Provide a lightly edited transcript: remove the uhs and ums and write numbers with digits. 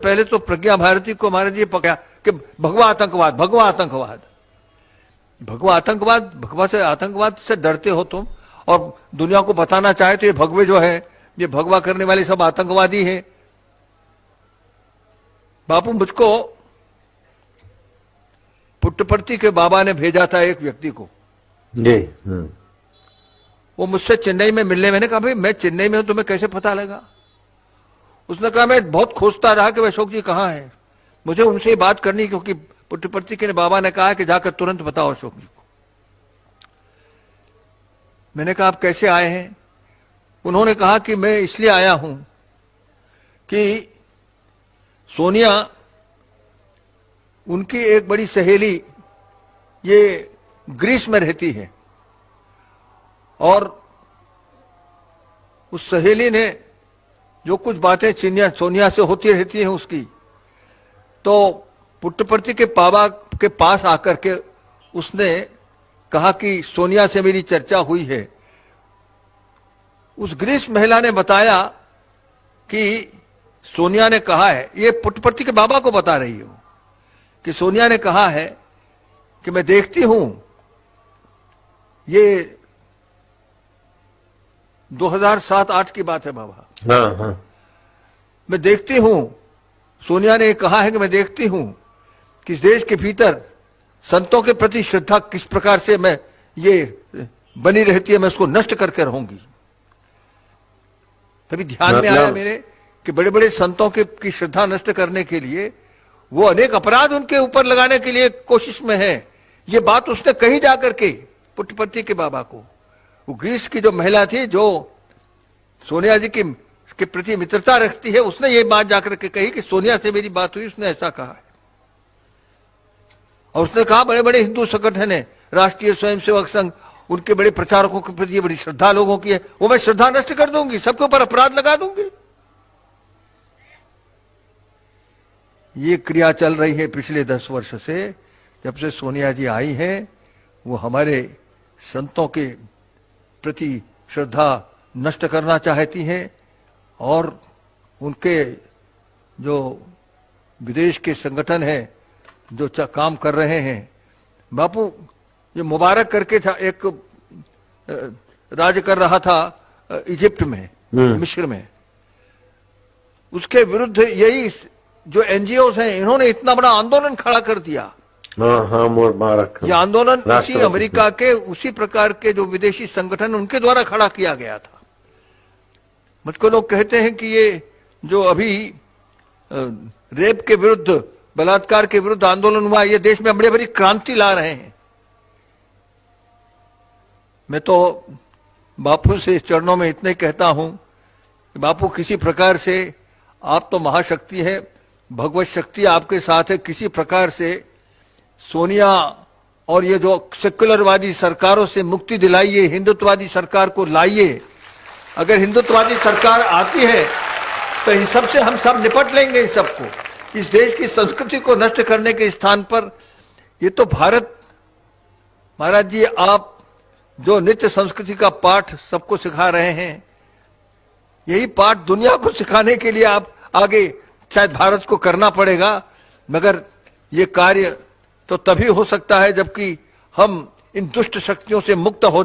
पहले तो प्रज्ञा भारती को महाराज जी पकड़ा कि भगवा आतंकवाद, भगवा आतंकवाद, भगवा आतंकवाद, भगवा से आतंकवाद से डरते हो तुम, और दुनिया को बताना चाहे तो ये भगवे जो है, ये भगवा करने वाले सब आतंकवादी हैं। बापू, मुझको पुट्टपर्ती के बाबा ने भेजा था एक व्यक्ति को जी। वो मुझसे चेन्नई में मिलने, मैंने कहा भाई मैं चेन्नई में हूं, तुम्हें कैसे पता लगा? उसने कहा मैं बहुत खोजता रहा कि अशोक जी कहाँ हैं, मुझे उनसे ही बात करनी, क्योंकि पुट्टपर्ती के बाबा ने कहा कि जाकर तुरंत बताओ अशोक जी को। मैंने कहा आप कैसे आए हैं? उन्होंने कहा कि मैं इसलिए आया हूं कि सोनिया, उनकी एक बड़ी सहेली ये ग्रीस में रहती है, और उस सहेली ने जो कुछ बातें सोनिया से होती रहती हैं उसकी, तो पुट्टपर्ती के बाबा के पास आकर के उसने कहा कि सोनिया से मेरी चर्चा हुई है। उस ग्रीस महिला ने बताया कि सोनिया ने कहा है, ये पुट्टपर्ती के बाबा को बता रही हो, कि सोनिया ने कहा है कि मैं देखती हूं, ये 2007-8 की बात है बाबा। हाँ। मैं देखती हूं, सोनिया ने कहा है कि मैं देखती हूं कि इस देश के भीतर संतों के प्रति श्रद्धा किस प्रकार से मैं ये बनी रहती है, मैं उसको नष्ट करके रहूंगी। तभी ध्यान में आया मेरे कि बड़े बड़े संतों की श्रद्धा नष्ट करने के लिए वो अनेक अपराध उनके ऊपर लगाने के लिए कोशिश में है। ये बात उसने कही जाकर के पुट्टपर्ती के बाबा को। वो ग्रीस की जो महिला थी जो सोनिया जी के प्रति मित्रता रखती है, उसने ये बात जाकर के कही कि सोनिया से मेरी बात हुई, उसने ऐसा कहा है। और उसने कहा बड़े बड़े हिंदू संगठन है, राष्ट्रीय स्वयंसेवक संघ, उनके बड़े प्रचारकों के प्रति बड़ी श्रद्धा लोगों की है, वो मैं श्रद्धा नष्ट कर दूंगी, सबके ऊपर अपराध लगा दूंगी। ये क्रिया चल रही है पिछले 10 वर्ष से, जब से सोनिया जी आई हैं। वो हमारे संतों के प्रति श्रद्धा नष्ट करना चाहती हैं, और उनके जो विदेश के संगठन हैं जो काम कर रहे हैं। बापू, ये मुबारक करके था, एक राज कर रहा था इजिप्ट में, मिस्र में, उसके विरुद्ध यही जो एनजीओस हैं, इन्होंने इतना बड़ा आंदोलन खड़ा कर दिया। हाँ, मुबारक। ये आंदोलन उसी अमेरिका के उसी प्रकार के जो विदेशी संगठन उनके द्वारा खड़ा किया गया था। मुझको लोग कहते हैं कि ये जो अभी रेप के विरुद्ध, बलात्कार के विरुद्ध आंदोलन हुआ, ये देश में बड़ी बड़ी क्रांति ला रहे हैं। मैं तो बापू से चरणों में इतने कहता हूं कि बापू, किसी प्रकार से आप तो महाशक्ति है, भगवत शक्ति आपके साथ है, किसी प्रकार से सोनिया और ये जो सेक्युलरवादी सरकारों से मुक्ति दिलाइए, हिंदुत्ववादी सरकार को लाइए। अगर हिंदुत्ववादी सरकार आती है तो इन सब से हम सब निपट लेंगे, इन सबको, इस देश की संस्कृति को नष्ट करने के स्थान पर। ये तो भारत, महाराज जी, आप जो नित्य संस्कृति का पाठ सबको सिखा रहे हैं, यही पाठ दुनिया को सिखाने के लिए आप आगे शायद भारत को करना पड़ेगा। मगर ये कार्य तो तभी हो सकता है जबकि हम इन दुष्ट शक्तियों से मुक्त हो जाए।